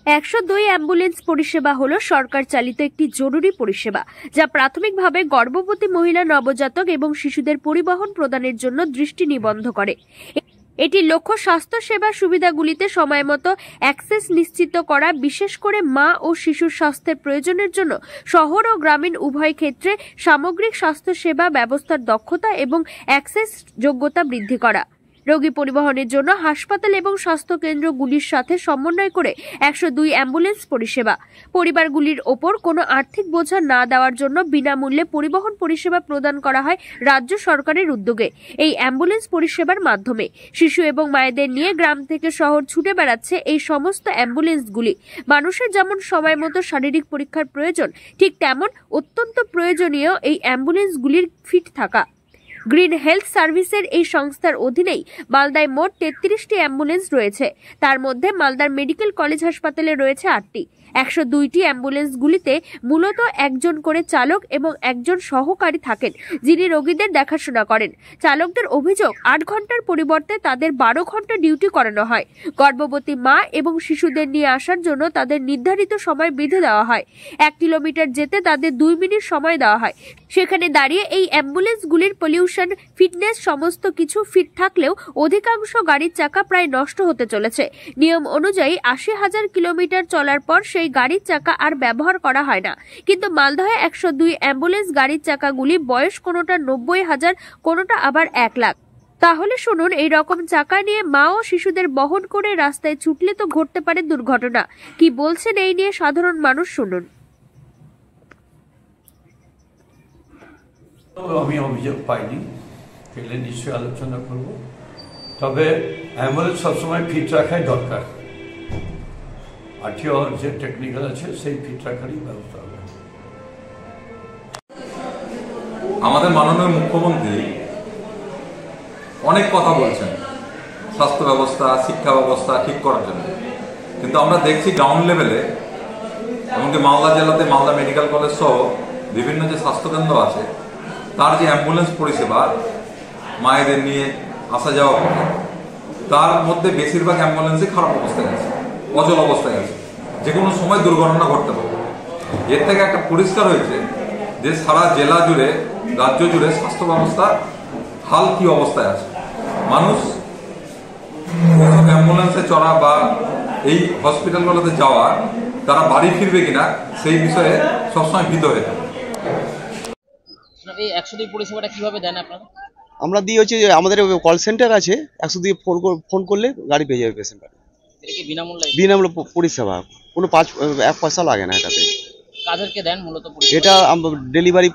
102 ambulance পরিষেবা হলো সরকার চালিত একটি জরুরি পরিষেবা, যা প্রাথমিকভাবে গর্ভবতী মহিলা, নবজাতক এবং শিশুদের পরিবহন প্রদানের জন্য দৃষ্টি নিবদ্ধ করে। এটির লক্ষ্য স্বাস্থ্য সেবা সুবিধাগুলিতে সময়মতো অ্যাক্সেস নিশ্চিত করা, বিশেষ করে মা ও শিশুর স্বাস্থ্যের প্রয়োজনের জন্য শহর ও গ্রামীণ উভয় ক্ষেত্রে সামগ্রিক স্বাস্থ্য সেবা ব্যবস্থার দক্ষতা এবং অ্যাক্সেস যোগ্যতা বৃদ্ধি করা। রোগী পরিবহনের জন্য হাসপাতাল এবং স্বাস্থ্য কেন্দ্রগুলির সাথে সমন্বয় করে 102 অ্যাম্বুলেন্স পরিষেবা। পরিবারগুলির ওপর কোনো আর্থিক বোঝা না দেওয়ার জন্য বিনামূল্যে পরিবহন পরিষেবা প্রদান করা হয় রাজ্য সরকারের উদ্যোগে। এই অ্যাম্বুলেন্স পরিষেবার মাধ্যমে শিশু এবং মায়েদের নিয়ে গ্রাম থেকে শহর ছুটে বেড়াচ্ছে এই সমস্ত অ্যাম্বুলেন্সগুলি। মানুষের যেমন সময় মতো শারীরিক পরীক্ষার প্রয়োজন, ঠিক তেমন অত্যন্ত প্রয়োজনীয় এই অ্যাম্বুলেন্সগুলির ফিট থাকা। গ্রিন হেলথ সার্ভিসের এই সংস্থার অধীনেই মালদায় মোট 33টি অ্যাম্বুলেন্স রয়েছে। তার মধ্যে মালদার মেডিকেল কলেজ হাসপাতালে রয়েছে 8টি। 102টি অ্যাম্বুলেন্সগুলিতে মূলত একজন করে চালক এবং একজন সহকারী থাকেন, যিনি রোগীদের দেখাশোনা করেন। চালকদের অভিযোগ, 8 ঘন্টার পরিবর্তে তাদের 12 ঘন্টা ডিউটি করানো হয়। গর্ভবতী মা এবং শিশুদের নিয়ে আসার জন্য তাদের নির্ধারিত সময় বেঁধে দেওয়া হয়। 1 কিলোমিটার যেতে তাদের 2 মিনিট সময় দেওয়া হয়। সেখানে দাঁড়িয়ে এই অ্যাম্বুলেন্সগুলির পলিউশন, ফিটনেস সমস্ত কিছু ফিট থাকলেও অধিকাংশ গাড়ির চাকা প্রায় নষ্ট হতে চলেছে। নিয়ম অনুযায়ী 80,000 কিলোমিটার চলার পর সেই গাড়ির চাকা আর ব্যবহার করা হয় না। কিন্তু মালদহে 102 অ্যাম্বুলেন্স গাড়ির চাকাগুলি বয়স কোনোটা 90,000, কোনোটা আবার 1 লাখ। তাহলে শুনুন, এই রকম চাকা নিয়ে মা ও শিশুদের বহন করে রাস্তায় ছুটলে তো ঘটতে পারে দুর্ঘটনা। কি বলছেন এই নিয়ে সাধারণ মানুষ, শুনুন। আমি অভিযোগ পাইনি, পেলে নিশ্চয়ই আলোচনা করব। তবে অ্যাম্বুলেন্স সবসময় ফিট রাখাই দরকার। আরটিওর যে টেকনিক্যাল আছে সেই ফিট রাখারই ব্যবস্থা হবে। আমাদের মাননীয় মুখ্যমন্ত্রী অনেক কথা বলছেন স্বাস্থ্য ব্যবস্থা, শিক্ষা ব্যবস্থা ঠিক করার জন্য, কিন্তু আমরা দেখছি গ্রাউন্ড লেভেলে, এমনকি মালদা জেলাতে মালদা মেডিকেল কলেজ সহ বিভিন্ন যে স্বাস্থ্যকেন্দ্র আছে, তার যে অ্যাম্বুলেন্স পরিষেবা মায়েদের নিয়ে আসা যাওয়া করে, তার মধ্যে বেশিরভাগ অ্যাম্বুলেন্সই খারাপ অবস্থায় আছে, অচল অবস্থায় আছে, যে কোনো সময় দুর্ঘটনা ঘটতে পারে। এর থেকে একটা পরিষ্কার হয়েছে যে সারা জেলা জুড়ে, রাজ্য জুড়ে স্বাস্থ্য ব্যবস্থা হাল কি অবস্থায় আছে। মানুষ অ্যাম্বুলেন্সে চড়া বা এই হসপিটালগুলোতে যাওয়া, তারা বাড়ি ফিরবে কিনা সেই বিষয়ে সবসময় ভীত হয়ে থাকে। এই 102 পরিষেবাটা কিভাবে দেন আপনারা? আমরা দিয়ে হচ্ছে আমাদের কল সেন্টার আছে, 102 ফোন করলে গাড়ি পেয়ে যাবে পেশেন্ট। এটা কি বিনামূল্যে? বিনামূল্যে পরিষেবা, কোনো 1 পয়সা লাগে না এটাতে। কাদেরকে দেন মূলত পরিষেবা? এটা ডেলিভারি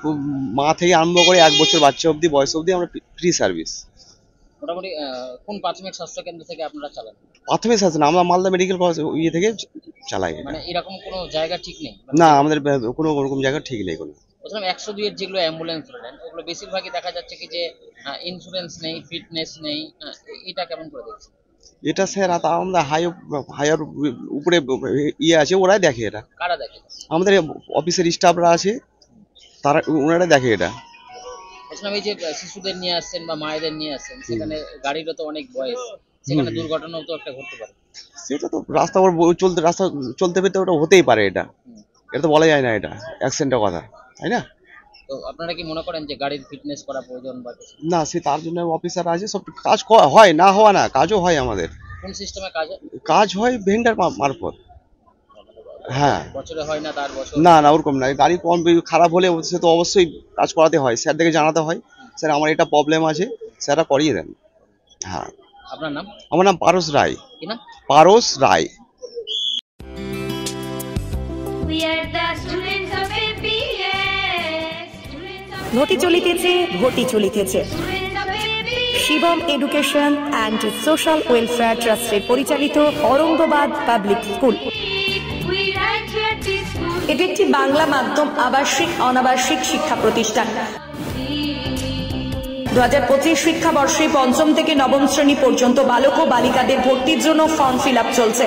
মা থেকে আরম্ভ করে 1 বছর বাচ্চা অবধি, বয়স অবধি আমরা ফ্রি সার্ভিস। মোটামুটি কোন প্রাথমিক স্বাস্থ্য কেন্দ্র থেকে আপনারা চালান? প্রাথমিক স্বাস্থ্য না, আমরা মালদা মেডিকেল কলেজ ইয়ে থেকে চালাই। মানে এরকম কোনো জায়গা ঠিক নেই? না, আমাদের কোনো রকম জায়গা ঠিক নেই কোনো। বলছিলাম 102 এর যেগুলো অ্যাম্বুলেন্স রয়েছে, ওগুলো বেশিরভাগই দেখা যাচ্ছে কি যে ইন্স্যুরেন্স নেই, ফিটনেস নেই। এটা কেমন করে দেখছেন? এটা স্যার আমরা হায়ার উপরে ইয়ে আছে, ওরাই দেখে। এটা কারা দেখে? আমাদের অফিসের স্টাফরা আছে, তারা ওনারা দেখে এটা। বলছিলাম এই যে শিশুদের নিয়ে আসছেন বা মায়েদের নিয়ে আসছেন, সেখানে গাড়িরও তো অনেক বয়স, সেখানে দুর্ঘটনাও তো একটা ঘটতে পারে। সেটা তো রাস্তা চলতে পেতে ওটা হতেই পারে। এটা তো বলা যায় না, এটা অ্যাক্সিডেন্টের কথা, তাই না? তো আপনারা কি মনে করেন যে গাড়ির ফিটনেস করা প্রয়োজন বা কিছু? না, সে তার জন্য অফিসার আছে, সব কাজ হয়, না হওয়া না, কাজও হয় আমাদের। কোন সিস্টেমে কাজ হয়? কাজ হয় ভেন্ডার মারফত। হ্যাঁ, বছরে হয় না, তার বছর? না ওরকম না, গাড়ি কম খারাপ হলে সে তো অবশ্যই কাজ করাতে হয়, স্যারদেরকে জানাতে হয়, স্যার আমার এটা প্রবলেম আছে, স্যাররা করিয়ে দেন। হ্যাঁ। আপনার নাম? আমার নাম পারস রায়। কি নাম? পারস রায়। ভর্তি চলিতেছে Shivam education and social welfare ট্রাস্টের পরিচালিত অরঙ্গবাদ পাবলিক স্কুল। এটি একটি বাংলা মাধ্যম আবাসিক অনাবাসিক শিক্ষা প্রতিষ্ঠান। 2025 শিক্ষাবর্ষে 5ম থেকে 9ম শ্রেণী পর্যন্ত বালক ও বালিকাদের ভর্তির জন্য ফর্ম ফিল আপ চলছে।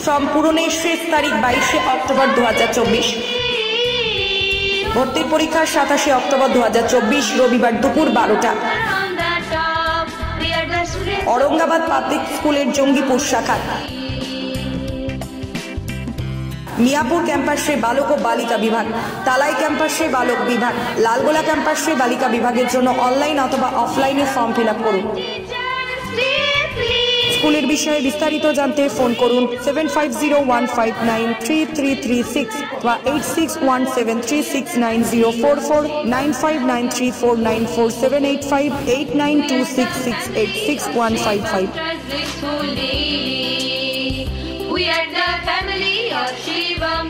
ফর্ম পূরণের শেষ তারিখ 22 অক্টোবর 2024। ভর্তির পরীক্ষা 27 অক্টোবর 2024 রবিবার দুপুর 12টা। औरंगाबाद पाब्लिक स्कूलेर जंगीपुर शाखा, मियापुर कैम्पासे बालक और बालिका विभाग, तालाई कैम्पासे बालक विभाग, लालगोला कैम्पासे बालिका विभागेर जोन्नो अनलाइन अथवा अफलाइने फर्म फिल आप करुन। स्कूलेर विषये विस्तारित जानते फोन करुन 7501593336 বা 8617369044 9593494785 8926686155। We are the family of Shivam.